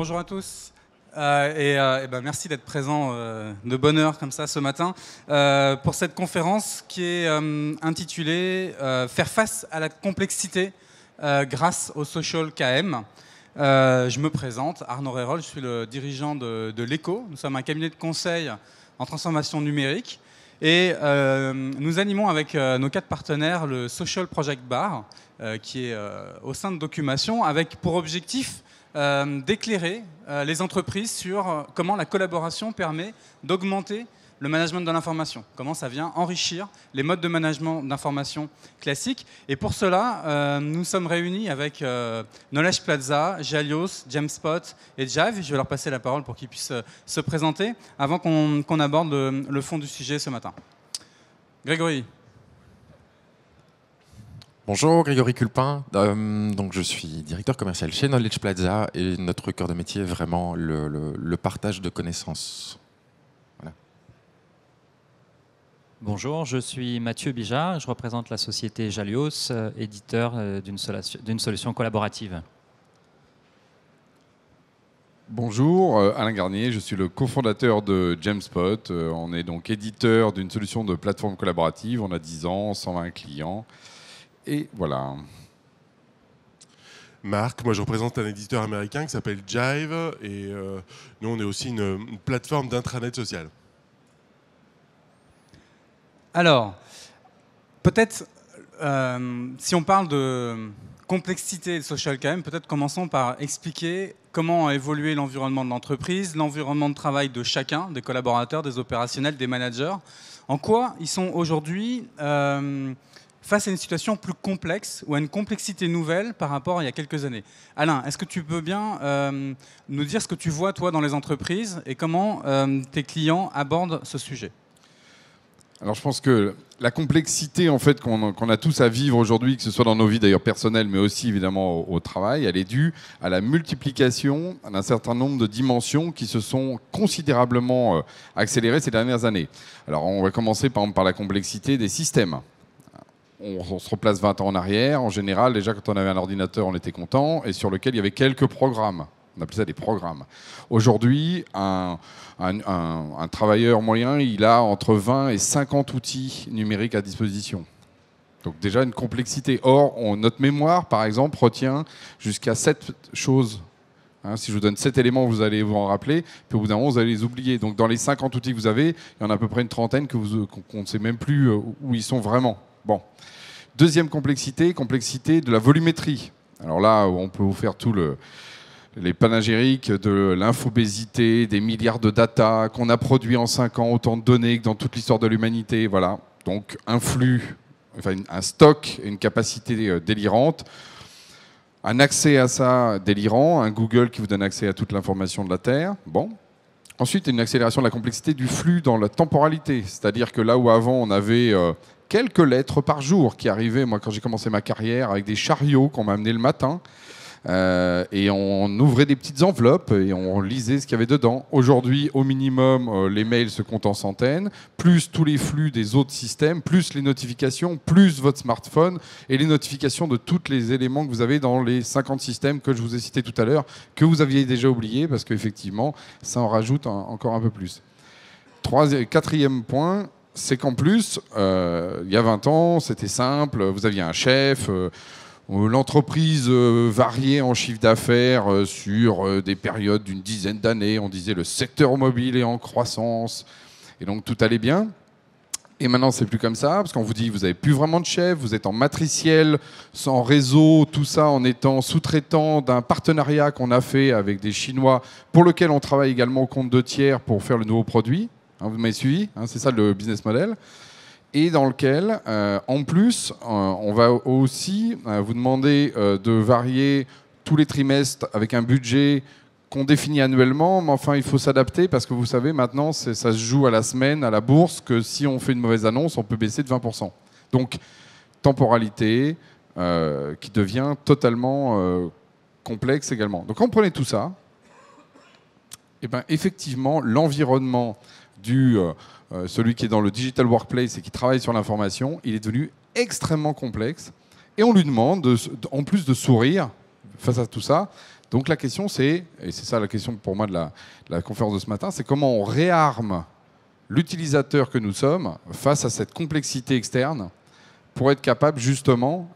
bonjour à tous. Merci d'être présent de bonne heure comme ça ce matin pour cette conférence qui est intitulée Faire face à la complexité grâce au social KM. Je me présente, Arnaud Rérol, je suis le dirigeant de l'ECO. Nous sommes un cabinet de conseil en transformation numérique et nous animons avec nos 4 partenaires le Social Project Bar qui est au sein de Documation avec pour objectif d'éclairer les entreprises sur comment la collaboration permet d'augmenter le management de l'information, comment ça vient enrichir les modes de management d'information classiques. Et pour cela, nous sommes réunis avec Knowledge Plaza, Jalios, Jamspot et Jive. Je vais leur passer la parole pour qu'ils puissent se présenter avant qu'on aborde le fond du sujet ce matin. Grégory. Bonjour, Grégory Culpin. Donc je suis directeur commercial chez Knowledge Plaza et notre cœur de métier est vraiment le partage de connaissances. Voilà. Bonjour, je suis Mathieu Bijard, je représente la société Jalios, éditeur d'une solution collaborative. Bonjour, Alain Garnier, je suis le cofondateur de Jamspot. On est donc éditeur d'une solution de plateforme collaborative. On a 10 ans, 120 clients. Et voilà. Marc, moi je représente un éditeur américain qui s'appelle Jive et nous on est aussi une plateforme d'intranet social. Alors, peut-être si on parle de complexité de social KM, peut-être commençons par expliquer comment a évolué l'environnement de l'entreprise, l'environnement de travail de chacun, des collaborateurs, des opérationnels, des managers. En quoi ils sont aujourd'hui face à une situation plus complexe ou à une complexité nouvelle par rapport à il y a quelques années. Alain, est-ce que tu peux bien nous dire ce que tu vois, toi, dans les entreprises et comment tes clients abordent ce sujet ? Alors je pense que la complexité en fait, qu'on a tous à vivre aujourd'hui, que ce soit dans nos vies d'ailleurs personnelles, mais aussi évidemment au travail, elle est due à la multiplication d'un certain nombre de dimensions qui se sont considérablement accélérées ces dernières années. Alors on va commencer par exemple par la complexité des systèmes. On se replace 20 ans en arrière. En général, déjà, quand on avait un ordinateur, on était content, et sur lequel il y avait quelques programmes. On appelait ça des programmes. Aujourd'hui, un travailleur moyen, il a entre 20 et 50 outils numériques à disposition. Donc déjà, une complexité. Or, notre mémoire, par exemple, retient jusqu'à 7 choses. Si je vous donne 7 éléments, vous allez vous en rappeler, puis au bout d'un moment, vous allez les oublier. Donc dans les 50 outils que vous avez, il y en a à peu près une trentaine qu'on ne sait même plus où ils sont vraiment. Bon. Deuxième complexité de la volumétrie. Alors là, on peut vous faire les panégyriques de l'infobésité, des milliards de data qu'on a produits en 5 ans, autant de données que dans toute l'histoire de l'humanité. Voilà. Donc un flux, enfin un stock, une capacité délirante, un accès à ça délirant, un Google qui vous donne accès à toute l'information de la Terre. Bon. Ensuite, une accélération de la complexité du flux dans la temporalité. C'est-à-dire que là où avant on avait quelques lettres par jour qui arrivaient, moi quand j'ai commencé ma carrière, avec des chariots qu'on m'a amené le matin, et on ouvrait des petites enveloppes et on lisait ce qu'il y avait dedans. Aujourd'hui, au minimum, les mails se comptent en centaines, plus tous les flux des autres systèmes, plus les notifications, plus votre smartphone et les notifications de tous les éléments que vous avez dans les 50 systèmes que je vous ai cités tout à l'heure, que vous aviez déjà oubliés, parce qu'effectivement, ça en rajoute encore un peu plus. Quatrième point, c'est qu'en plus, il y a 20 ans, c'était simple, vous aviez un chef, l'entreprise variait en chiffre d'affaires sur des périodes d'une dizaine d'années, on disait le secteur mobile est en croissance, et donc tout allait bien. Et maintenant, c'est plus comme ça, parce qu'on vous dit vous n'avez plus vraiment de chef, vous êtes en matriciel, sans réseau, tout ça en étant sous-traitant d'un partenariat qu'on a fait avec des Chinois, pour lequel on travaille également au compte de tiers pour faire le nouveau produit. Vous m'avez suivi, c'est ça le business model. Et dans lequel, en plus, on va aussi vous demander de varier tous les trimestres avec un budget qu'on définit annuellement, mais enfin, il faut s'adapter parce que vous savez, maintenant, ça se joue à la semaine, à la bourse, que si on fait une mauvaise annonce, on peut baisser de 20%. Donc, temporalité qui devient totalement complexe également. Donc, quand on prenait tout ça, et ben, effectivement, l'environnement celui qui est dans le digital workplace et qui travaille sur l'information, il est devenu extrêmement complexe. Et on lui demande, en plus de sourire face à tout ça, Donc la question c'est, et c'est ça la question pour moi de la conférence de ce matin, c'est comment on réarme l'utilisateur que nous sommes face à cette complexité externe pour être capable justement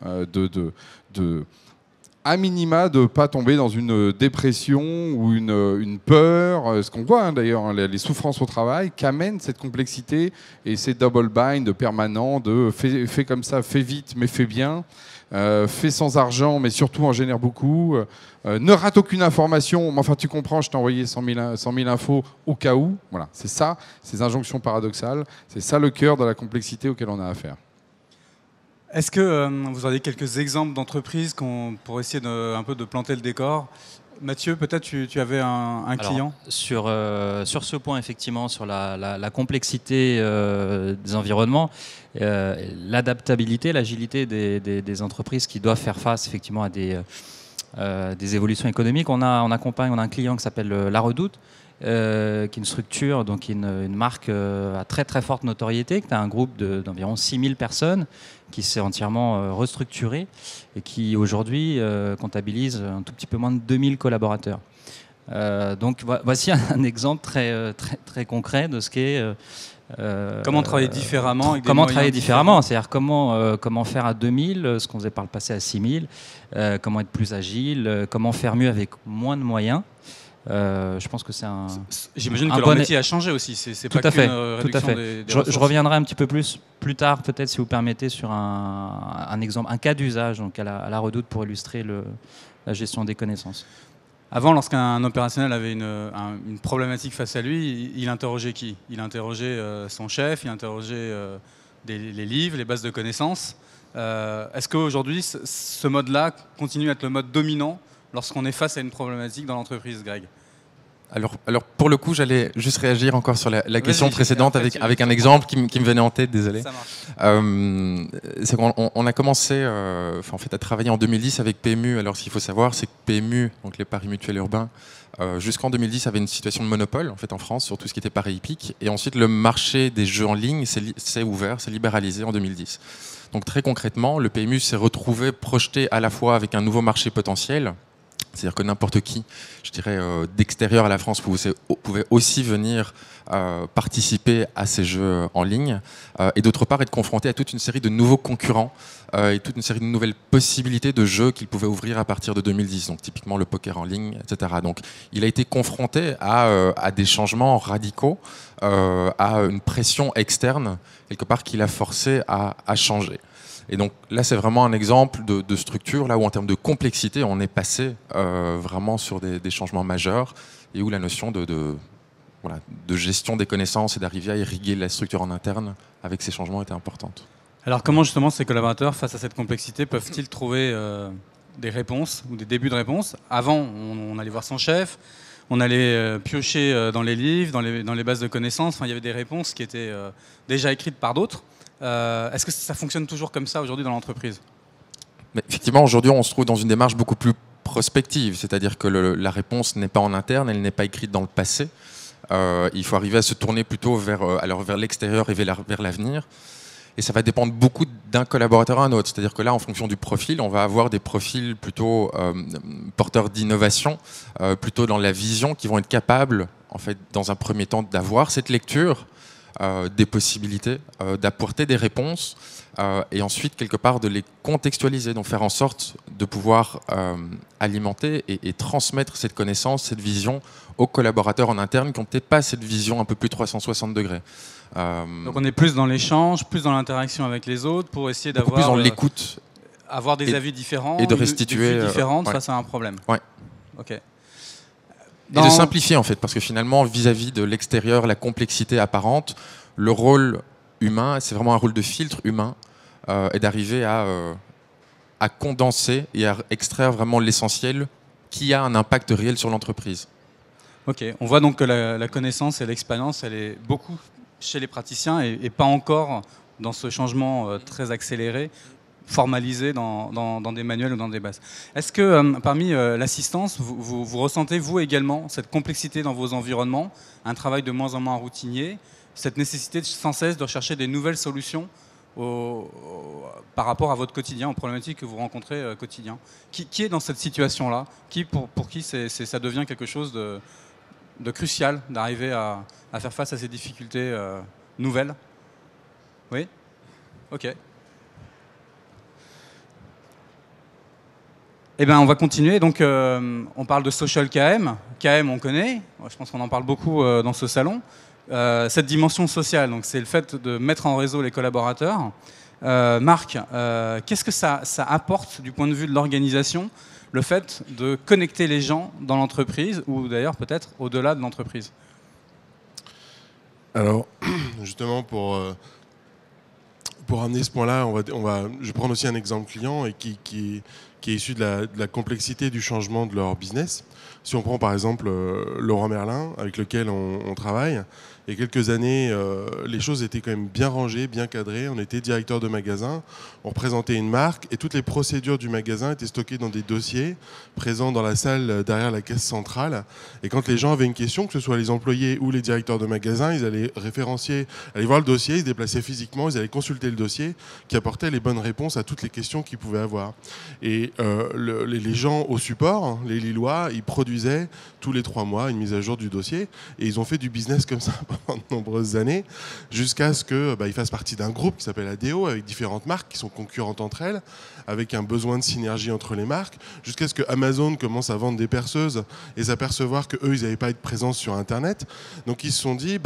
à minima de ne pas tomber dans une dépression ou une peur, ce qu'on voit d'ailleurs, les souffrances au travail, qu'amène cette complexité et ces double bind permanents de fais comme ça, fais vite mais fais bien, fais sans argent mais surtout en génère beaucoup, ne rate aucune information, mais enfin tu comprends, je t'ai envoyé 100 000 infos au cas où. Voilà, c'est ça, ces injonctions paradoxales, c'est ça le cœur de la complexité auquel on a affaire. Est-ce que vous auriez quelques exemples d'entreprises pour essayer un peu de planter le décor? Mathieu, peut-être tu avais un client. Sur ce point, effectivement, sur la complexité des environnements, l'adaptabilité, l'agilité des entreprises qui doivent faire face effectivement à des évolutions économiques. On a un client qui s'appelle La Redoute, qui est une structure, donc une marque à très très forte notoriété, qui a un groupe d'environ 6000 personnes qui s'est entièrement restructuré et qui aujourd'hui comptabilise un tout petit peu moins de 2000 collaborateurs. Donc voici un exemple très, très, très concret de ce qu'est... comment travailler différemment avec des Comment moyens travailler différemment, différents. c'est-à-dire comment faire à 2000 ce qu'on faisait par le passé à 6000, comment être plus agile, comment faire mieux avec moins de moyens. Je pense que c'est un... J'imagine que leur métier a changé aussi, c'est pas qu'une réduction des ressources. Je reviendrai un petit peu plus tard, peut-être si vous permettez, sur un exemple, un cas d'usage donc à la Redoute pour illustrer la gestion des connaissances. Avant, lorsqu'un opérationnel avait une problématique face à lui, il interrogeait qui? Il interrogeait son chef, il interrogeait les livres, les bases de connaissances. Est-ce qu'aujourd'hui, ce mode-là continue à être le mode dominant lorsqu'on est face à une problématique dans l'entreprise, Greg? Alors pour le coup, j'allais juste réagir encore sur la question précédente avec un exemple qui me venait en tête, désolé. Ça marche. C'est qu'on a commencé en fait, à travailler en 2010 avec PMU. Alors ce qu'il faut savoir, c'est que PMU, donc les paris mutuels urbains, jusqu'en 2010 avait une situation de monopole en fait en France sur tout ce qui était paris hippique. Et ensuite le marché des jeux en ligne s'est ouvert, s'est libéralisé en 2010. Donc très concrètement, le PMU s'est retrouvé projeté à la fois avec un nouveau marché potentiel. C'est-à-dire que n'importe qui, je dirais, d'extérieur à la France pouvait aussi venir participer à ces jeux en ligne et d'autre part être confronté à toute une série de nouveaux concurrents et toute une série de nouvelles possibilités de jeux qu'il pouvait ouvrir à partir de 2010, donc typiquement le poker en ligne, etc. Donc il a été confronté à des changements radicaux, à une pression externe, quelque part, qui l'a forcé à changer. Et donc là, c'est vraiment un exemple de structure là où en termes de complexité, on est passé vraiment sur des changements majeurs et où la notion de gestion des connaissances et d'arriver à irriguer la structure en interne avec ces changements était importante. Alors comment justement ces collaborateurs, face à cette complexité, peuvent-ils trouver des réponses ou des débuts de réponses? Avant, on allait voir son chef, on allait piocher dans les livres, dans les bases de connaissances. Enfin, il y avait des réponses qui étaient déjà écrites par d'autres. Est-ce que ça fonctionne toujours comme ça aujourd'hui dans l'entreprise? Mais effectivement, aujourd'hui, on se trouve dans une démarche beaucoup plus prospective, c'est-à-dire que la réponse n'est pas en interne, elle n'est pas écrite dans le passé. Il faut arriver à se tourner plutôt vers l'extérieur et vers l'avenir. Et ça va dépendre beaucoup d'un collaborateur à un autre. C'est-à-dire que là, en fonction du profil, on va avoir des profils plutôt porteurs d'innovation, plutôt dans la vision, qui vont être capables, en fait, dans un premier temps, d'avoir cette lecture des possibilités, d'apporter des réponses et ensuite quelque part de les contextualiser, donc faire en sorte de pouvoir alimenter et transmettre cette connaissance, cette vision aux collaborateurs en interne qui n'ont peut-être pas cette vision un peu plus 360 degrés. Donc on est plus dans l'échange, plus dans l'interaction avec les autres pour essayer d'avoir plus dans l'écoute, avoir des avis différents et de restituer des vues différentes face à un problème. Ouais. Ok. Et de simplifier en fait, parce que finalement, vis-à-vis de l'extérieur, la complexité apparente, le rôle humain, c'est vraiment un rôle de filtre humain, et d'arriver à condenser et à extraire vraiment l'essentiel qui a un impact réel sur l'entreprise. Ok, on voit donc que la connaissance et l'expérience, elle est beaucoup chez les praticiens et pas encore dans ce changement très accéléré, formalisé dans des manuels ou dans des bases. Est-ce que parmi l'assistance, vous ressentez vous également cette complexité dans vos environnements, un travail de moins en moins routinier, cette nécessité sans cesse de rechercher des nouvelles solutions par rapport à votre quotidien, aux problématiques que vous rencontrez quotidien. Qui est dans cette situation-là? Pour qui ça devient quelque chose de crucial d'arriver à faire face à ces difficultés nouvelles? Oui? Ok. Eh bien, on va continuer. Donc, on parle de social KM. KM, on connaît. Je pense qu'on en parle beaucoup dans ce salon. Cette dimension sociale, donc c'est le fait de mettre en réseau les collaborateurs. Marc, qu'est-ce que ça apporte du point de vue de l'organisation, le fait de connecter les gens dans l'entreprise ou d'ailleurs peut-être au-delà de l'entreprise? Alors, justement, pour amener ce point-là, je vais prendre aussi un exemple client et qui est issu de la complexité du changement de leur business. Si on prend par exemple Laurent Merlin, avec lequel on travaille, il y a quelques années, les choses étaient quand même bien rangées, bien cadrées. On était directeur de magasin, on représentait une marque et toutes les procédures du magasin étaient stockées dans des dossiers présents dans la salle derrière la caisse centrale. Et quand les gens avaient une question, que ce soit les employés ou les directeurs de magasin, ils allaient référencier, aller voir le dossier, ils se déplaçaient physiquement, ils allaient consulter le dossier qui apportait les bonnes réponses à toutes les questions qu'ils pouvaient avoir. Et les gens au support, hein, les Lillois, ils produisaient tous les 3 mois une mise à jour du dossier et ils ont fait du business comme ça pendant de nombreuses années jusqu'à ce qu'ils fassent partie d'un groupe qui s'appelle ADO avec différentes marques qui sont concurrentes entre elles, avec un besoin de synergie entre les marques, jusqu'à ce que Amazon commence à vendre des perceuses et s'apercevoir qu'eux, ils n'avaient pas de présence sur Internet. Donc ils se sont dit,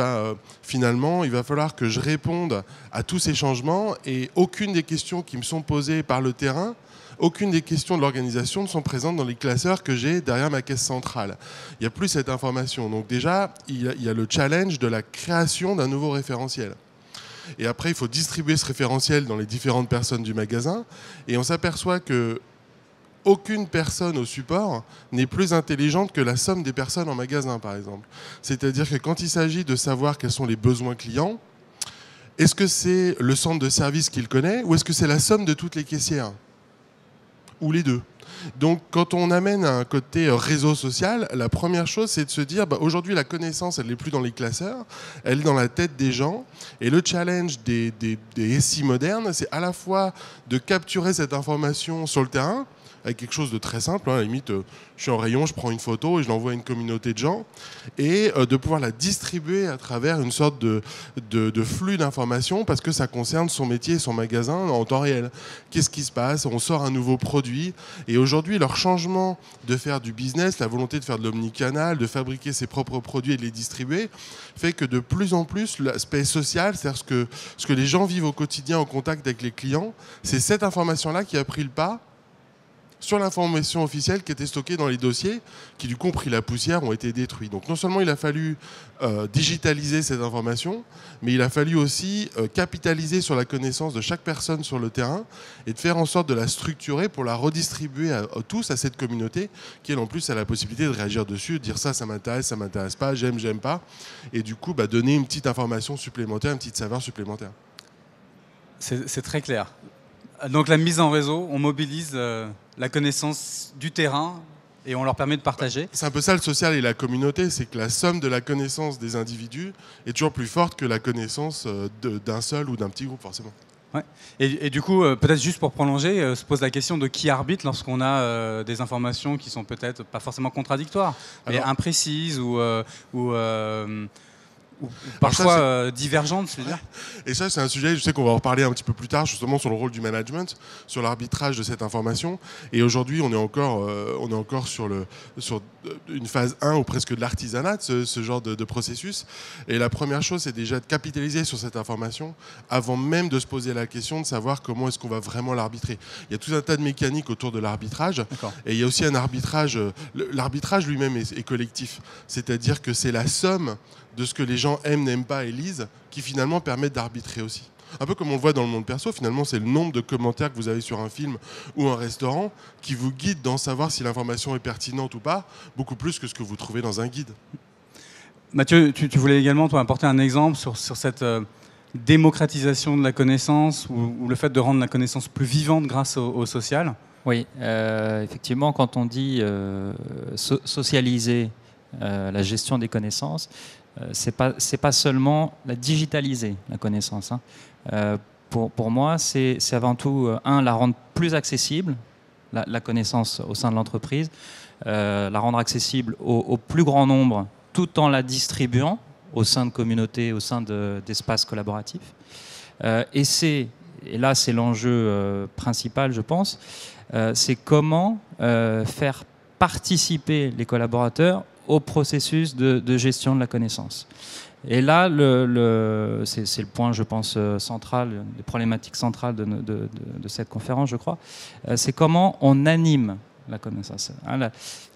finalement, il va falloir que je réponde à tous ces changements et aucune des questions qui me sont posées par le terrain, aucune des questions de l'organisation ne sont présentes dans les classeurs que j'ai derrière ma caisse centrale. Il n'y a plus cette information. Donc déjà, il y a le challenge de la création d'un nouveau référentiel. Et après, il faut distribuer ce référentiel dans les différentes personnes du magasin. Et on s'aperçoit que aucune personne au support n'est plus intelligente que la somme des personnes en magasin, par exemple. C'est-à-dire que quand il s'agit de savoir quels sont les besoins clients, est-ce que c'est le centre de service qu'il connaît ou est-ce que c'est la somme de toutes les caissières ? Ou les deux. Donc quand on amène un côté réseau social, la première chose c'est de se dire aujourd'hui la connaissance elle n'est plus dans les classeurs, elle est dans la tête des gens et le challenge des SI modernes c'est à la fois de capturer cette information sur le terrain avec quelque chose de très simple, hein, à la limite je suis en rayon, je prends une photo et je l'envoie à une communauté de gens et de pouvoir la distribuer à travers une sorte de flux d'informations parce que ça concerne son métier et son magasin en temps réel. Qu'est-ce qui se passe? On sort un nouveau produit et aujourd'hui leur changement de faire du business, la volonté de faire de l'omnicanal, de fabriquer ses propres produits et de les distribuer fait que de plus en plus l'aspect social, c'est-à-dire ce que les gens vivent au quotidien en contact avec les clients, c'est cette information-là qui a pris le pas sur l'information officielle qui était stockée dans les dossiers, qui du coup ont pris la poussière, ont été détruits. Donc non seulement il a fallu digitaliser cette information, mais il a fallu aussi capitaliser sur la connaissance de chaque personne sur le terrain et de faire en sorte de la structurer pour la redistribuer à tous, à cette communauté, qui elle en plus a la possibilité de réagir dessus, de dire ça m'intéresse pas, j'aime pas, et du coup donner une petite information supplémentaire, une petite saveur supplémentaire. C'est très clair. Donc la mise en réseau, on mobilise la connaissance du terrain et on leur permet de partager. C'est un peu ça le social et la communauté, c'est que la somme de la connaissance des individus est toujours plus forte que la connaissance d'un seul ou d'un petit groupe forcément. Ouais. Et du coup, peut-être juste pour prolonger, se pose la question de qui arbitre lorsqu'on a des informations qui sont peut-être pas forcément contradictoires, mais imprécises ou parfois divergentes, je veux dire. Et ça, c'est un sujet, je sais qu'on va en reparler un petit peu plus tard, justement sur le rôle du management, sur l'arbitrage de cette information. Et aujourd'hui, on est encore sur une phase 1 ou presque de l'artisanat de ce genre de processus. Et la première chose, c'est déjà de capitaliser sur cette information avant même de se poser la question de savoir comment est-ce qu'on va vraiment l'arbitrer. Il y a tout un tas de mécaniques autour de l'arbitrage. Et il y a aussi un arbitrage. L'arbitrage lui-même est collectif. C'est-à-dire que c'est la somme de ce que les gens aiment, n'aiment pas et lisent, qui finalement permettent d'arbitrer aussi. Un peu comme on le voit dans le monde perso, finalement c'est le nombre de commentaires que vous avez sur un film ou un restaurant qui vous guide dans savoir si l'information est pertinente ou pas, beaucoup plus que ce que vous trouvez dans un guide. Mathieu, tu voulais également apporter un exemple sur cette démocratisation de la connaissance ou le fait de rendre la connaissance plus vivante grâce au social. Oui, effectivement, quand on dit socialiser la gestion des connaissances, c'est pas seulement la digitaliser, la connaissance. pour moi, c'est avant tout, la rendre plus accessible, la connaissance au sein de l'entreprise, la rendre accessible au plus grand nombre, tout en la distribuant au sein de communautés, au sein d'espaces collaboratifs. Et là, c'est l'enjeu principal, je pense, c'est comment faire participer les collaborateurs au processus de gestion de la connaissance. Et là, c'est le point, je pense, central, les problématiques centrales de cette conférence, je crois. C'est comment on anime la connaissance.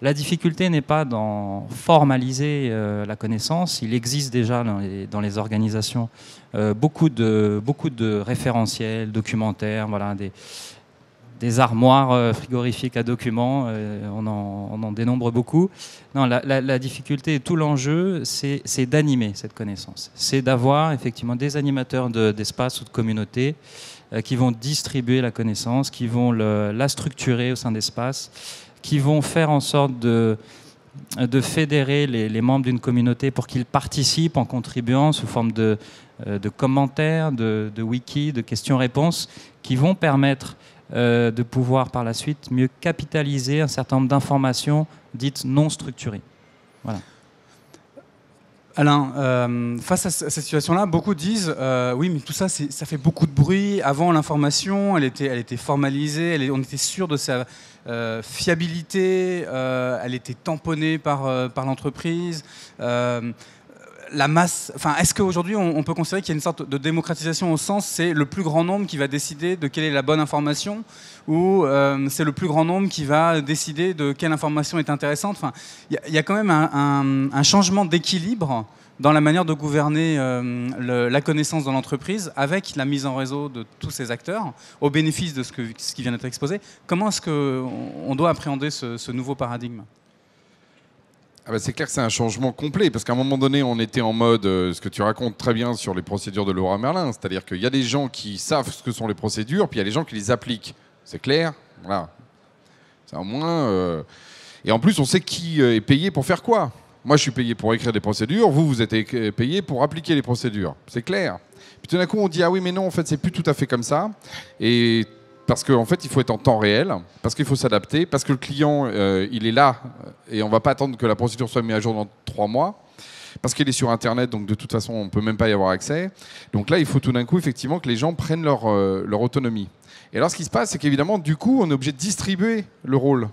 La difficulté n'est pas d'en formaliser la connaissance. Il existe déjà dans les organisations beaucoup de référentiels, documentaires, voilà, des armoires frigorifiques à documents, on en dénombre beaucoup. Non, la difficulté et tout l'enjeu, c'est d'animer cette connaissance. C'est d'avoir effectivement des animateurs d'espace ou de communautés qui vont distribuer la connaissance, qui vont la structurer au sein d'espaces, qui vont faire en sorte de fédérer les membres d'une communauté pour qu'ils participent en contribuant sous forme de commentaires, de wikis, de questions-réponses, qui vont permettre de pouvoir par la suite mieux capitaliser un certain nombre d'informations dites non structurées. Voilà. Alain, face à cette situation-là, beaucoup disent oui, mais tout ça, ça fait beaucoup de bruit. Avant, l'information, elle était formalisée, on était sûr de sa fiabilité, elle était tamponnée par l'entreprise. La masse, est-ce qu'aujourd'hui on peut considérer qu'il y a une sorte de démocratisation au sens c'est le plus grand nombre qui va décider de quelle est la bonne information ou c'est le plus grand nombre qui va décider de quelle information est intéressante. Il y a quand même un changement d'équilibre dans la manière de gouverner la connaissance dans l'entreprise avec la mise en réseau de tous ces acteurs au bénéfice de ce qui vient d'être exposé. Comment est-ce qu'on doit appréhender ce nouveau paradigme ? C'est clair que c'est un changement complet, parce qu'à un moment donné, on était en mode, ce que tu racontes très bien sur les procédures de Leroy Merlin, c'est-à-dire qu'il y a des gens qui savent ce que sont les procédures, puis il y a des gens qui les appliquent. C'est clair, voilà. C'est au moins... Et en plus, on sait qui est payé pour faire quoi. Moi, je suis payé pour écrire des procédures, vous êtes payé pour appliquer les procédures. C'est clair. Puis tout d'un coup, on dit, ah oui, mais non, en fait, c'est plus tout à fait comme ça. Et... parce qu'en fait, il faut être en temps réel, parce qu'il faut s'adapter, parce que le client, il est là, et on ne va pas attendre que la procédure soit mise à jour dans 3 mois, parce qu'il est sur Internet, donc de toute façon, on ne peut même pas y avoir accès. Donc là, il faut tout d'un coup, effectivement, que les gens prennent leur autonomie. Et alors, ce qui se passe, c'est qu'évidemment, du coup, on est obligé de distribuer le rôle.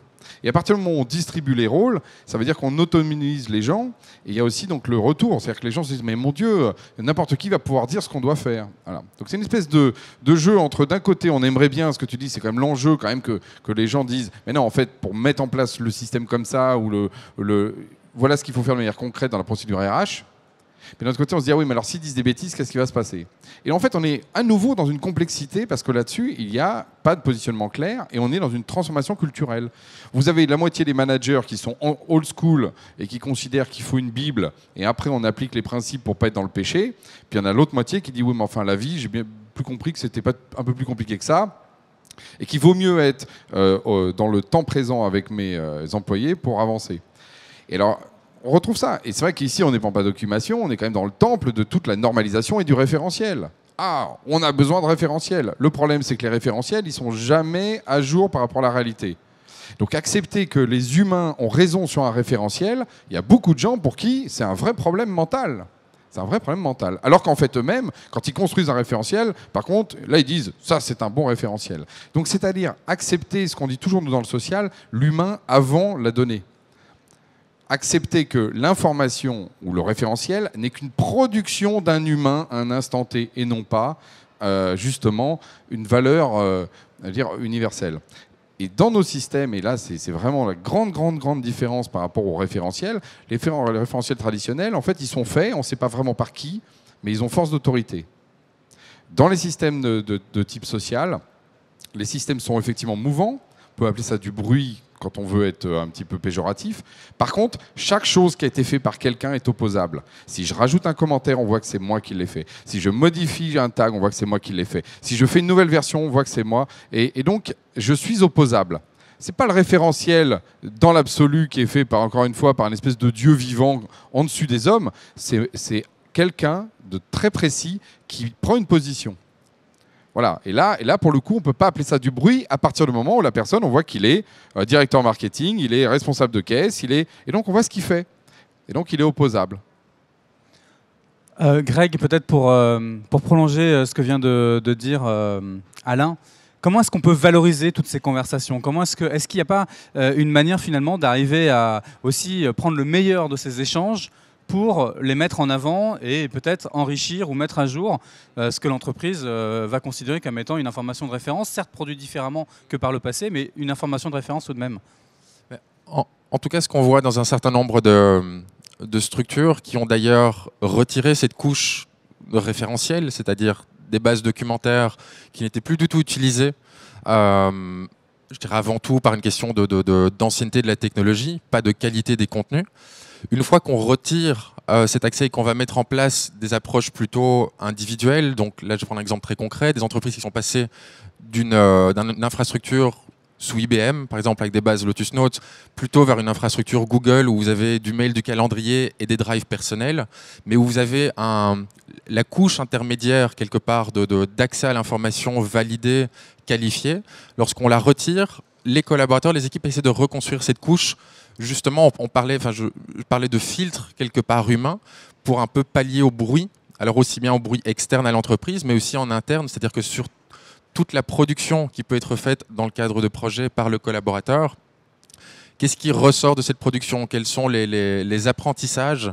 Et à partir du moment où on distribue les rôles, ça veut dire qu'on autonomise les gens. Et il y a aussi donc le retour. C'est-à-dire que les gens se disent, mais mon Dieu, n'importe qui va pouvoir dire ce qu'on doit faire. Voilà. Donc c'est une espèce de jeu entre, d'un côté, on aimerait bien, ce que tu dis, c'est quand même l'enjeu quand même que les gens disent, mais non, en fait, pour mettre en place le système comme ça, ou voilà ce qu'il faut faire de manière concrète dans la procédure RH. Mais d'un autre côté, on se dit, ah oui, mais alors s'ils disent des bêtises, qu'est-ce qui va se passer ? Et en fait, on est à nouveau dans une complexité, parce que là-dessus, il n'y a pas de positionnement clair, et on est dans une transformation culturelle. Vous avez la moitié des managers qui sont old school, et qui considèrent qu'il faut une Bible, et après on applique les principes pour ne pas être dans le péché. Puis il y en a l'autre moitié qui dit, oui, mais enfin, la vie, j'ai bien plus compris que c'était pas un peu plus compliqué que ça, et qu'il vaut mieux être dans le temps présent avec mes employés pour avancer. Et alors... on retrouve ça. Et c'est vrai qu'ici, on n'est pas documentation, on est quand même dans le temple de toute la normalisation et du référentiel. Ah, on a besoin de référentiels. Le problème, c'est que les référentiels, ils sont jamais à jour par rapport à la réalité. Donc accepter que les humains ont raison sur un référentiel, il y a beaucoup de gens pour qui c'est un vrai problème mental. C'est un vrai problème mental. Alors qu'en fait, eux-mêmes, quand ils construisent un référentiel, par contre, là, ils disent « ça, c'est un bon référentiel ». Donc c'est-à-dire accepter ce qu'on dit toujours nous dans le social, l'humain avant la donnée. Accepter que l'information ou le référentiel n'est qu'une production d'un humain à un instant T et non pas, justement, une valeur universelle. Et dans nos systèmes, et là c'est vraiment la grande différence par rapport aux référentiels, les référentiels traditionnels, en fait, ils sont faits, on ne sait pas vraiment par qui, mais ils ont force d'autorité. Dans les systèmes de type social, les systèmes sont effectivement mouvants, on peut appeler ça du bruit, quand on veut être un petit peu péjoratif. Par contre, chaque chose qui a été faite par quelqu'un est opposable. Si je rajoute un commentaire, on voit que c'est moi qui l'ai fait. Si je modifie un tag, on voit que c'est moi qui l'ai fait. Si je fais une nouvelle version, on voit que c'est moi. Et donc, je suis opposable. Ce n'est pas le référentiel dans l'absolu qui est fait, encore une fois, par une espèce de Dieu vivant en dessus des hommes. C'est quelqu'un de très précis qui prend une position. Voilà. Et là, pour le coup, on ne peut pas appeler ça du bruit à partir du moment où la personne, on voit qu'il est directeur marketing, il est responsable de caisse, et donc on voit ce qu'il fait. Et donc il est opposable. Greg, peut-être pour prolonger ce que vient de dire Alain, comment est-ce qu'on peut valoriser toutes ces conversations? Est-ce qu'il n'y a pas une manière finalement d'arriver à aussi prendre le meilleur de ces échanges pour les mettre en avant et peut-être enrichir ou mettre à jour ce que l'entreprise va considérer comme étant une information de référence, certes produite différemment que par le passé, mais une information de référence tout de même? En tout cas, ce qu'on voit dans un certain nombre de structures qui ont d'ailleurs retiré cette couche de référentiel, c'est-à-dire des bases documentaires qui n'étaient plus du tout utilisées, je dirais avant tout par une question d'ancienneté de la technologie, pas de qualité des contenus. Une fois qu'on retire cet accès et qu'on va mettre en place des approches plutôt individuelles, donc là je prends un exemple très concret, des entreprises qui sont passées d'une infrastructure sous IBM, par exemple avec des bases Lotus Notes, plutôt vers une infrastructure Google où vous avez du mail, du calendrier et des drives personnels, mais où vous avez la couche intermédiaire quelque part d'accès à l'information validée, qualifiée. Lorsqu'on la retire, les collaborateurs, les équipes essaient de reconstruire cette couche. Justement, je parlais de filtre quelque part humain pour un peu pallier au bruit, alors aussi bien au bruit externe à l'entreprise, mais aussi en interne, c'est-à-dire que sur toute la production qui peut être faite dans le cadre de projets par le collaborateur, qu'est-ce qui ressort de cette production? Quels sont les apprentissages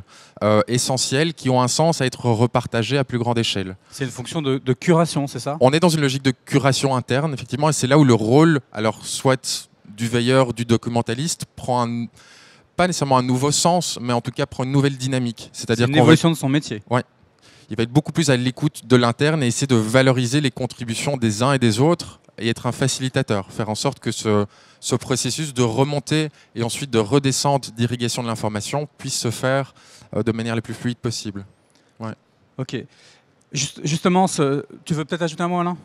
essentiels qui ont un sens à être repartagés à plus grande échelle? C'est une fonction de curation, c'est ça? On est dans une logique de curation interne, effectivement, et c'est là où le rôle, alors soit du veilleur, du documentaliste, prend pas nécessairement un nouveau sens, mais en tout cas prend une nouvelle dynamique. C'est-à-dire une évolution de son métier. Ouais. Il va être beaucoup plus à l'écoute de l'interne et essayer de valoriser les contributions des uns et des autres et être un facilitateur, faire en sorte que ce processus de remontée et ensuite de redescente d'irrigation de l'information puisse se faire de manière la plus fluide possible. Ouais. Ok. Justement, tu veux peut-être ajouter un mot, Alain?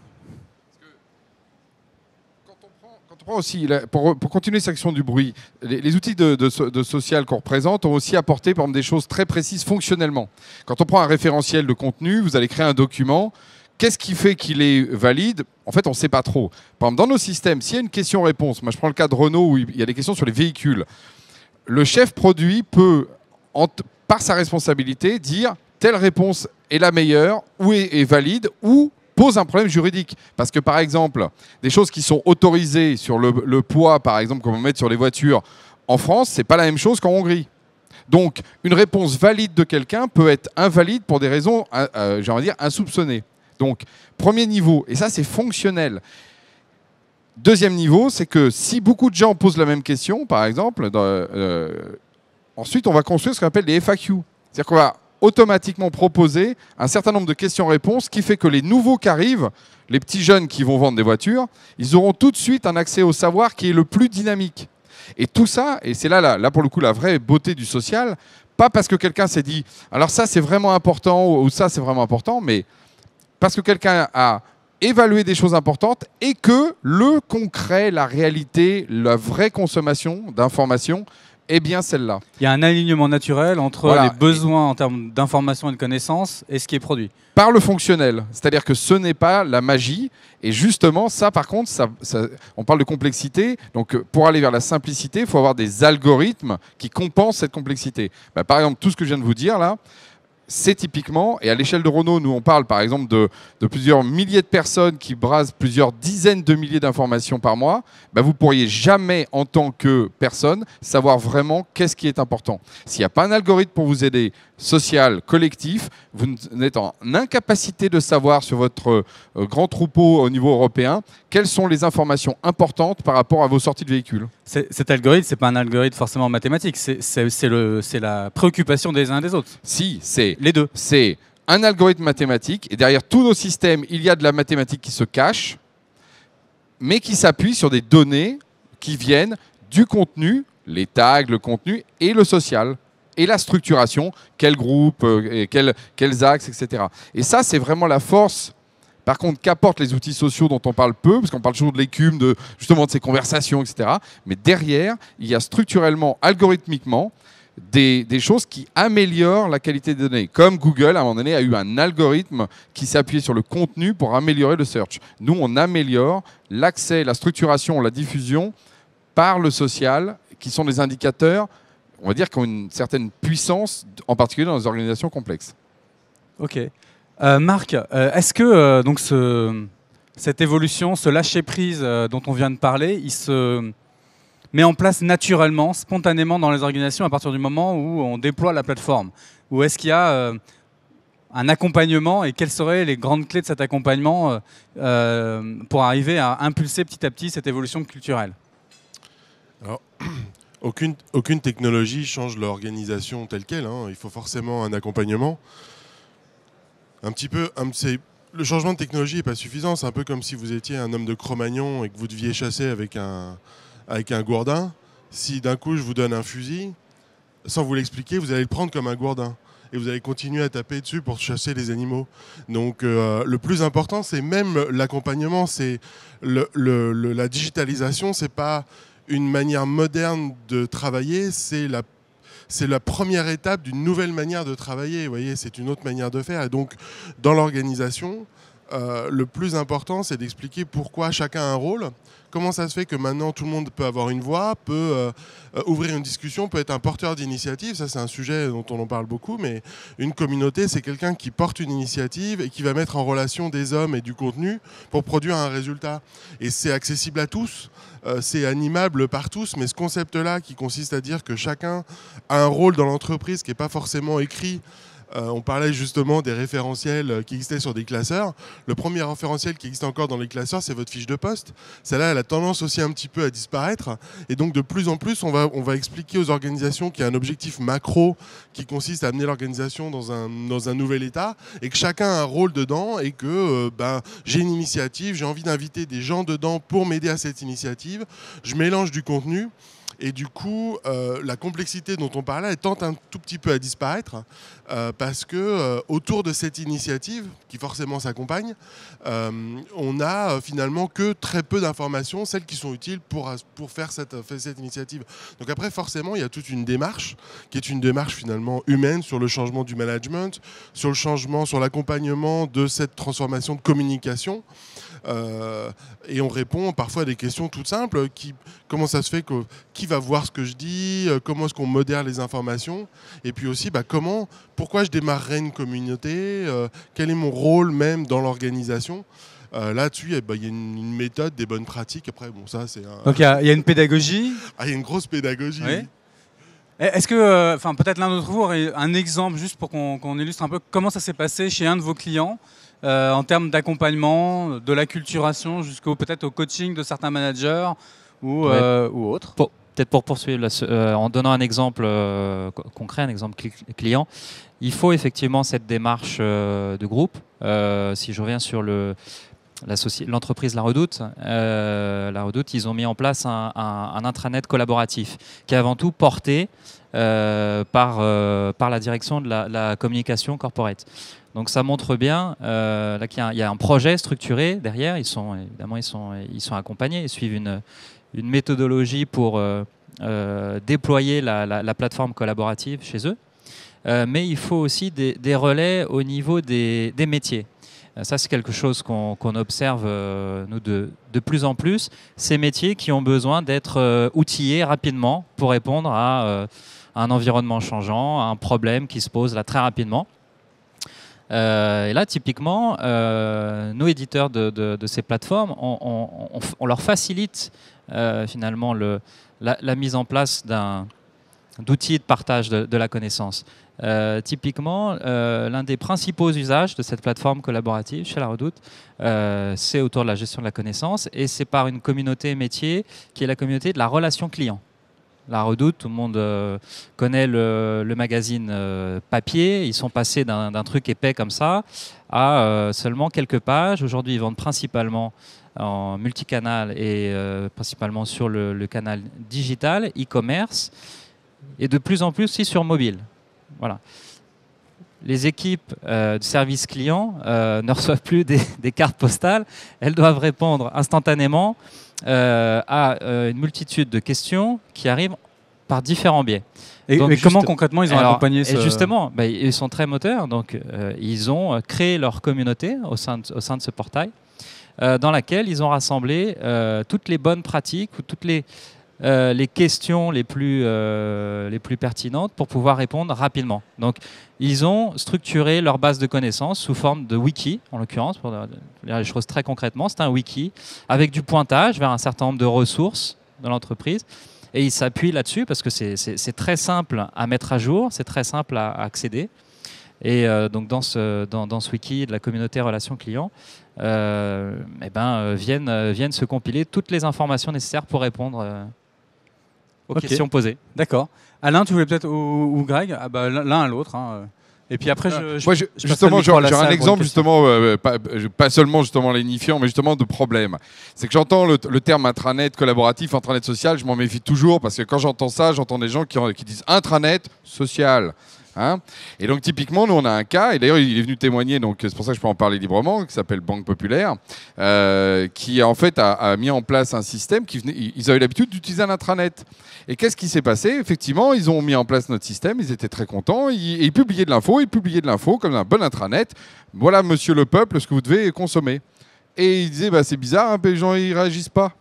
Aussi, pour continuer cette action du bruit, les outils de social qu'on représente ont aussi apporté par exemple, des choses très précises fonctionnellement. Quand on prend un référentiel de contenu, vous allez créer un document. Qu'est-ce qui fait qu'il est valide? En fait, on ne sait pas trop. Par exemple, dans nos systèmes, s'il y a une question-réponse, moi je prends le cas de Renault où il y a des questions sur les véhicules, le chef produit peut, par sa responsabilité, dire telle réponse est la meilleure, ou est valide, ou pose un problème juridique. Parce que, par exemple, des choses qui sont autorisées sur le poids, par exemple, qu'on va mettre sur les voitures, en France, ce n'est pas la même chose qu'en Hongrie. Donc, une réponse valide de quelqu'un peut être invalide pour des raisons, j'ai envie de dire, insoupçonnées. Donc, premier niveau, et ça, c'est fonctionnel. Deuxième niveau, c'est que si beaucoup de gens posent la même question, par exemple, ensuite, on va construire ce qu'on appelle des FAQ. C'est-à-dire qu'on va automatiquement proposer un certain nombre de questions-réponses qui fait que les nouveaux qui arrivent, les petits jeunes qui vont vendre des voitures, ils auront tout de suite un accès au savoir qui est le plus dynamique. Et tout ça, et c'est là pour le coup la vraie beauté du social, pas parce que quelqu'un s'est dit alors ça c'est vraiment important ou ça c'est vraiment important, mais parce que quelqu'un a évalué des choses importantes et que le concret, la réalité, la vraie consommation d'informations, eh bien celle-là. Il y a un alignement naturel entre les besoins en termes d'information et de connaissances et ce qui est produit. Par le fonctionnel. C'est-à-dire que ce n'est pas la magie. Et justement, ça par contre, on parle de complexité. Donc pour aller vers la simplicité, il faut avoir des algorithmes qui compensent cette complexité. Par exemple, tout ce que je viens de vous dire là, c'est typiquement, et à l'échelle de Renault, nous on parle par exemple de plusieurs milliers de personnes qui brassent plusieurs dizaines de milliers d'informations par mois, vous ne pourriez jamais en tant que personne savoir vraiment qu'est-ce qui est important. S'il n'y a pas un algorithme pour vous aider, social, collectif, vous êtes en incapacité de savoir sur votre grand troupeau au niveau européen quelles sont les informations importantes par rapport à vos sorties de véhicules. Cet algorithme, ce n'est pas un algorithme forcément mathématique, c'est la préoccupation des uns et des autres. Si, c'est les deux. C'est un algorithme mathématique et derrière tous nos systèmes, il y a de la mathématique qui se cache, mais qui s'appuie sur des données qui viennent du contenu, les tags, le contenu et le social. Et la structuration, quel groupe, quels axes, etc. Et ça, c'est vraiment la force, par contre, qu'apportent les outils sociaux dont on parle peu, parce qu'on parle toujours de l'écume, justement de ces conversations, etc. Mais derrière, il y a structurellement, algorithmiquement, des choses qui améliorent la qualité des données. Comme Google, à un moment donné, a eu un algorithme qui s'appuyait sur le contenu pour améliorer le search. Nous, on améliore l'accès, la structuration, la diffusion par le social, qui sont des indicateurs, on va dire, qui ont une certaine puissance, en particulier dans les organisations complexes. Ok. Marc, est-ce que donc cette évolution, ce lâcher-prise dont on vient de parler, il se met en place naturellement, spontanément dans les organisations à partir du moment où on déploie la plateforme? Ou est-ce qu'il y a un accompagnement, et quelles seraient les grandes clés de cet accompagnement pour arriver à impulser petit à petit cette évolution culturelle? Alors, aucune technologie change l'organisation telle qu'elle, hein. Il faut forcément un accompagnement. Le changement de technologie n'est pas suffisant. C'est un peu comme si vous étiez un homme de Cro-Magnon et que vous deviez chasser avec un gourdin. Si d'un coup je vous donne un fusil, sans vous l'expliquer, vous allez le prendre comme un gourdin. Et vous allez continuer à taper dessus pour chasser les animaux. Donc le plus important, c'est même l'accompagnement. C'est la digitalisation, c'est pas une manière moderne de travailler, c'est la première étape d'une nouvelle manière de travailler. Vous voyez, c'est une autre manière de faire. Et donc, dans l'organisation, le plus important, c'est d'expliquer pourquoi chacun a un rôle. Comment ça se fait que maintenant tout le monde peut avoir une voix, peut ouvrir une discussion, peut être un porteur d'initiative. Ça, c'est un sujet dont on en parle beaucoup. Mais une communauté, c'est quelqu'un qui porte une initiative et qui va mettre en relation des hommes et du contenu pour produire un résultat. Et c'est accessible à tous. C'est animable par tous. Mais ce concept-là, qui consiste à dire que chacun a un rôle dans l'entreprise qui n'est pas forcément écrit. On parlait justement des référentiels qui existaient sur des classeurs. Le premier référentiel qui existe encore dans les classeurs, c'est votre fiche de poste. Celle-là, elle a tendance aussi un petit peu à disparaître. Et donc, de plus en plus, on va expliquer aux organisations qu'il y a un objectif macro qui consiste à amener l'organisation dans un nouvel état et que chacun a un rôle dedans et que j'ai une initiative, j'ai envie d'inviter des gens dedans pour m'aider à cette initiative. Je mélange du contenu. Et du coup, la complexité dont on parlait, elle tente un tout petit peu à disparaître parce que autour de cette initiative, qui forcément s'accompagne, on a finalement que très peu d'informations, celles qui sont utiles pour faire cette initiative. Donc après, forcément, il y a toute une démarche qui est une démarche finalement humaine sur le changement du management, sur le changement, sur l'accompagnement de cette transformation de communication. Et on répond parfois à des questions toutes simples. Comment ça se fait qui va voir ce que je dis? Comment est-ce qu'on modère les informations? Et puis aussi, pourquoi je démarrerais une communauté? Quel est mon rôle même dans l'organisation? Là-dessus, il y a une méthode, des bonnes pratiques. Après, ça, c'est Donc il y a une pédagogie. Il y a une grosse pédagogie. Oui. Est-ce que, peut-être l'un d'entre vous aurait un exemple juste pour qu'on illustre un peu comment ça s'est passé chez un de vos clients en termes d'accompagnement, de l'acculturation jusqu'au peut-être au coaching de certains managers ou autres. Peut-être pour poursuivre, en donnant un exemple concret, un exemple client, il faut effectivement cette démarche de groupe. Si je reviens sur l'entreprise La Redoute, ils ont mis en place un intranet collaboratif qui est avant tout porté par la direction de la communication corporate. Donc ça montre bien qu'il y a un projet structuré derrière. Ils sont accompagnés, ils suivent une méthodologie pour déployer la plateforme collaborative chez eux. Mais il faut aussi des relais au niveau des métiers. Ça, c'est quelque chose qu'on observe, nous, de plus en plus. Ces métiers qui ont besoin d'être outillés rapidement pour répondre à un environnement changeant, à un problème qui se pose là très rapidement. Et là, typiquement, nos éditeurs de ces plateformes, on leur facilite finalement la mise en place d'outils de partage de la connaissance. Typiquement, l'un des principaux usages de cette plateforme collaborative chez La Redoute, c'est autour de la gestion de la connaissance et c'est par une communauté métier qui est la communauté de la relation client. La Redoute, tout le monde connaît le magazine papier. Ils sont passés d'un truc épais comme ça à seulement quelques pages. Aujourd'hui, ils vendent principalement en multicanal et principalement sur le canal digital, e-commerce, et de plus en plus aussi sur mobile. Voilà. Les équipes de service client ne reçoivent plus des cartes postales. Elles doivent répondre instantanément à une multitude de questions qui arrivent par différents biais. Et Donc, comment concrètement ils ont accompagné ce... Et justement, ils sont très moteurs. Donc, ils ont créé leur communauté au sein de ce portail, dans laquelle ils ont rassemblé toutes les bonnes pratiques ou toutes les questions les plus pertinentes pour pouvoir répondre rapidement. Donc, ils ont structuré leur base de connaissances sous forme de wiki, en l'occurrence, pour dire les choses très concrètement. C'est un wiki avec du pointage vers un certain nombre de ressources de l'entreprise. Et ils s'appuient là-dessus parce que c'est très simple à mettre à jour, c'est très simple à accéder. Et donc dans ce wiki de la communauté relations clients, viennent se compiler toutes les informations nécessaires pour répondre aux questions posées. D'accord. Alain, tu voulais peut-être ou Greg, l'un à l'autre. Hein. Et puis après, justement, j'ai un exemple justement, pas seulement justement lénifiant, mais justement de problème. C'est que j'entends le terme intranet collaboratif, intranet social, je m'en méfie toujours parce que quand j'entends ça, j'entends des gens qui disent intranet social. Hein, et donc typiquement, nous on a un cas, et d'ailleurs il est venu témoigner, donc c'est pour ça que je peux en parler librement, qui s'appelle Banque Populaire, qui en fait a mis en place un système, ils avaient l'habitude d'utiliser un intranet. Et qu'est-ce qui s'est passé? Effectivement, ils ont mis en place notre système, ils étaient très contents, ils publiaient de l'info comme un bon intranet. Voilà, monsieur le peuple, ce que vous devez consommer. Et ils disaient, c'est bizarre, les gens ils réagissent pas.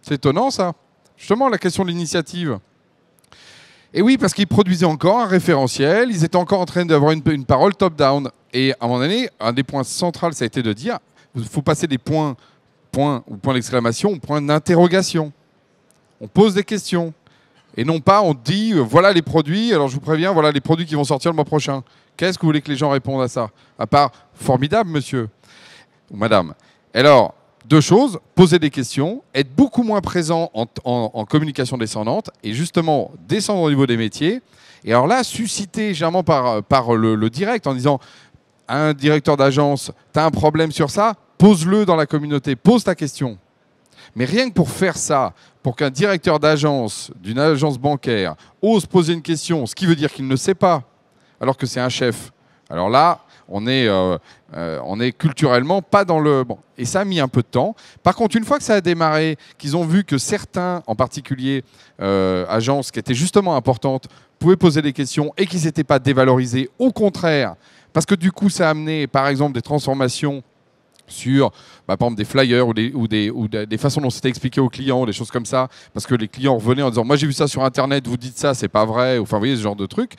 C'est étonnant ça. Justement, la question de l'initiative. Et oui, parce qu'ils produisaient encore un référentiel, ils étaient encore en train d'avoir une parole top-down. Et à un moment donné, un des points centraux, ça a été de dire, il faut passer des points ou points d'exclamation ou points d'interrogation. On pose des questions. Et non pas on dit, voilà les produits, alors je vous préviens, voilà les produits qui vont sortir le mois prochain. Qu'est-ce que vous voulez que les gens répondent à ça? À part, formidable, monsieur ou madame. Alors, deux choses, poser des questions, être beaucoup moins présent en communication descendante et justement descendre au niveau des métiers. Et alors là, susciter généralement par le direct en disant un directeur d'agence, tu as un problème sur ça, pose-le dans la communauté, pose ta question. Mais rien que pour faire ça, pour qu'un directeur d'agence, d'une agence bancaire, ose poser une question, ce qui veut dire qu'il ne sait pas, alors que c'est un chef. Alors là, on est culturellement pas dans le... Bon. Et ça a mis un peu de temps. Par contre, une fois que ça a démarré, qu'ils ont vu que certains, en particulier agences qui étaient justement importantes, pouvaient poser des questions et qu'ils n'étaient pas dévalorisés, au contraire, parce que du coup, ça a amené, par exemple, des transformations sur, par exemple, des flyers ou des façons dont c'était expliqué aux clients, des choses comme ça, parce que les clients revenaient en disant « Moi, j'ai vu ça sur Internet, vous dites ça, c'est pas vrai », enfin, vous voyez, ce genre de truc.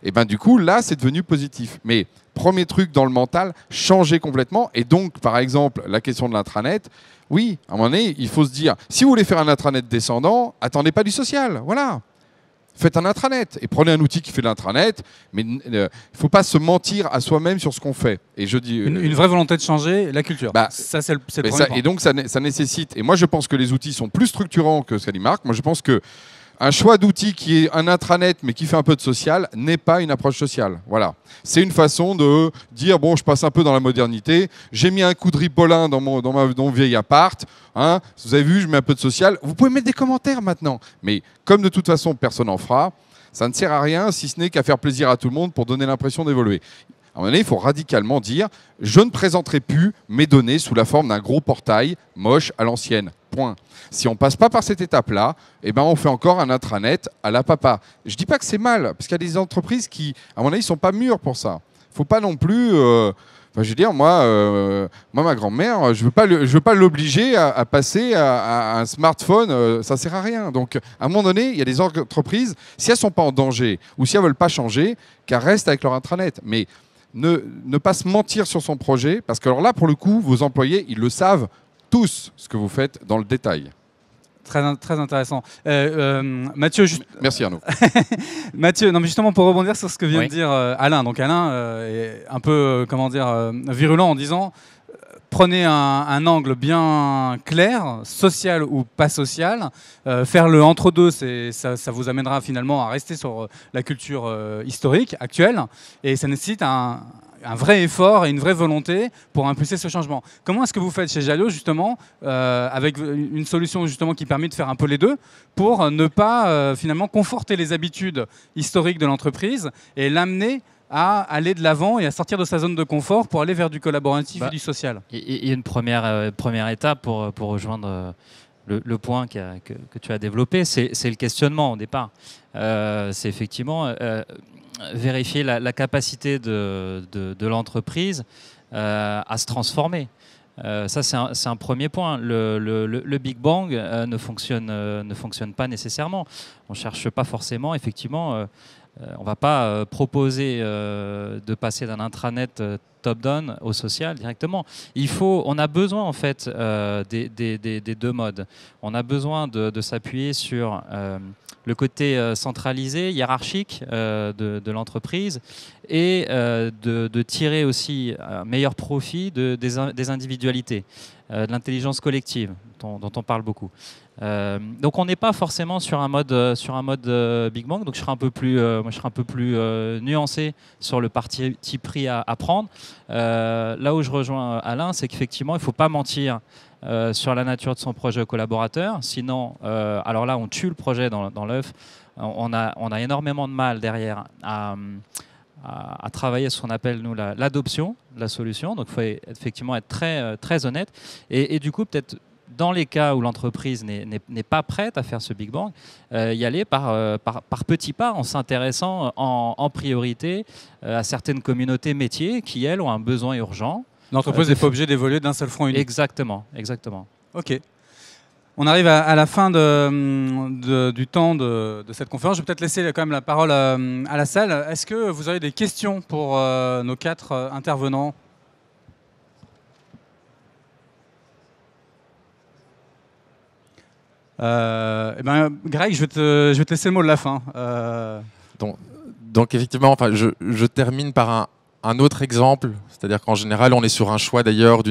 Et bien, du coup, là, c'est devenu positif. Mais premier truc dans le mental, changer complètement. Et donc, par exemple, la question de l'intranet, oui, à un moment donné, il faut se dire, si vous voulez faire un intranet descendant, attendez pas du social, voilà. Faites un intranet et prenez un outil qui fait de l'intranet, mais il ne faut pas se mentir à soi-même sur ce qu'on fait. Et je dis une vraie volonté de changer la culture. Ça, c'est le premier point. Et donc, ça nécessite. Et moi, je pense que les outils sont plus structurants que Salimark. Moi, je pense que un choix d'outil qui est un intranet mais qui fait un peu de social n'est pas une approche sociale. Voilà. C'est une façon de dire bon, je passe un peu dans la modernité. J'ai mis un coup de ripolin dans mon vieil appart. Hein. Vous avez vu, je mets un peu de social. Vous pouvez mettre des commentaires maintenant. Mais comme de toute façon personne n'en fera, ça ne sert à rien si ce n'est qu'à faire plaisir à tout le monde pour donner l'impression d'évoluer. À un moment donné, il faut radicalement dire je ne présenterai plus mes données sous la forme d'un gros portail moche à l'ancienne. Point. Si on ne passe pas par cette étape-là, on fait encore un intranet à la papa. Je ne dis pas que c'est mal, parce qu'il y a des entreprises qui, à mon avis, ne sont pas mûres pour ça. Il ne faut pas non plus... je veux dire, moi ma grand-mère, je ne veux pas l'obliger à passer à un smartphone. Ça ne sert à rien. Donc, à un moment donné, il y a des entreprises, si elles ne sont pas en danger ou si elles ne veulent pas changer, qu'elles restent avec leur intranet. Mais ne pas se mentir sur son projet, parce que alors là, pour le coup, vos employés, ils le savent tous ce que vous faites dans le détail. Très, très intéressant. Mathieu, merci Arnaud. Mathieu, non, mais justement pour rebondir sur ce que vient de dire Alain. Donc Alain est un peu, virulent en disant prenez un angle bien clair, social ou pas social. Faire le entre-deux, ça vous amènera finalement à rester sur la culture historique actuelle. Et ça nécessite un vrai effort et une vraie volonté pour impulser ce changement. Comment est-ce que vous faites chez Jalio justement avec une solution justement qui permet de faire un peu les deux pour ne pas finalement conforter les habitudes historiques de l'entreprise et l'amener à aller de l'avant et à sortir de sa zone de confort pour aller vers du collaboratif et du social? Il y a une première étape pour rejoindre le point que tu as développé, c'est le questionnement au départ. C'est effectivement vérifier la capacité de l'entreprise à se transformer. Ça, c'est un premier point. Le Big Bang ne fonctionne pas nécessairement. On ne cherche pas forcément, effectivement, on ne va pas proposer de passer d'un intranet top-down au social directement. On a besoin en fait des deux modes. On a besoin de s'appuyer sur le côté centralisé, hiérarchique de l'entreprise et de tirer aussi un meilleur profit des individualités, de l'intelligence collective dont on parle beaucoup. Donc on n'est pas forcément sur un mode Big Bang, donc je serai un peu plus nuancé sur le parti pris à prendre. Là où je rejoins Alain, c'est qu'effectivement il ne faut pas mentir sur la nature de son projet au collaborateur, sinon alors là on tue le projet dans l'œuf. On a énormément de mal derrière à travailler ce qu'on appelle nous l'adoption de la solution, donc il faut effectivement être très honnête et du coup peut-être dans les cas où l'entreprise n'est pas prête à faire ce Big Bang, y aller par petits pas en s'intéressant en priorité à certaines communautés métiers qui, elles, ont un besoin urgent. L'entreprise n'est pas obligée d'évoluer d'un seul front unique. Exactement. Ok. On arrive à la fin du temps de cette conférence. Je vais peut-être laisser quand même la parole à la salle. Est-ce que vous avez des questions pour nos 4 intervenants ? Greg, je vais te laisser le mot de la fin. Donc effectivement, enfin, je termine par un autre exemple, c'est-à-dire qu'en général, on est sur un choix d'ailleurs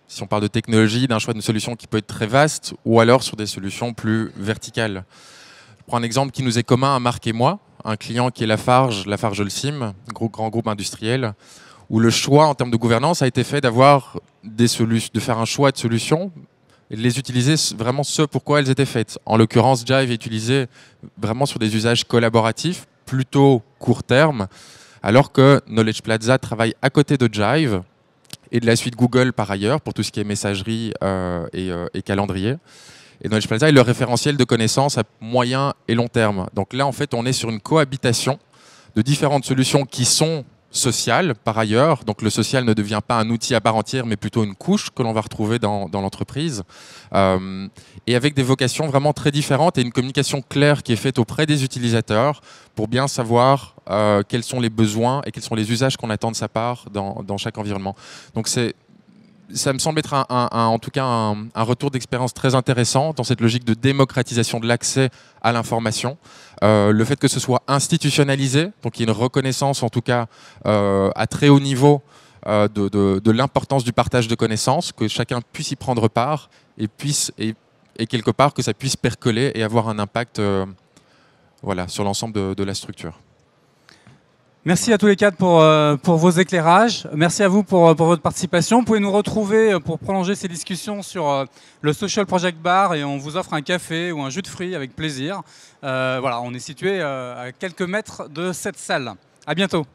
si on parle de technologie, d'un choix d'une solution qui peut être très vaste, ou alors sur des solutions plus verticales. Je prends un exemple qui nous est commun à Marc et moi, un client qui est Lafarge Holcim, grand groupe industriel, où le choix en termes de gouvernance a été fait de faire un choix de solutions et de les utiliser vraiment ce pourquoi elles étaient faites. En l'occurrence, Jive est utilisé vraiment sur des usages collaboratifs, plutôt court terme, alors que Knowledge Plaza travaille à côté de Jive et de la suite Google par ailleurs, pour tout ce qui est messagerie et calendrier. Et Knowledge Plaza est le référentiel de connaissances à moyen et long terme. Donc là, en fait, on est sur une cohabitation de différentes solutions qui sont social par ailleurs, donc le social ne devient pas un outil à part entière mais plutôt une couche que l'on va retrouver dans l'entreprise et avec des vocations vraiment très différentes et une communication claire qui est faite auprès des utilisateurs pour bien savoir quels sont les besoins et quels sont les usages qu'on attend de sa part dans chaque environnement. Donc ça me semble être en tout cas un retour d'expérience très intéressant dans cette logique de démocratisation de l'accès à l'information. Le fait que ce soit institutionnalisé, donc il y a une reconnaissance en tout cas à très haut niveau de l'importance du partage de connaissances, que chacun puisse y prendre part et quelque part que ça puisse percoler et avoir un impact sur l'ensemble de la structure. Merci à tous les 4 pour vos éclairages. Merci à vous pour votre participation. Vous pouvez nous retrouver pour prolonger ces discussions sur le Social Project Bar et on vous offre un café ou un jus de fruits avec plaisir. On est situé à quelques mètres de cette salle. À bientôt.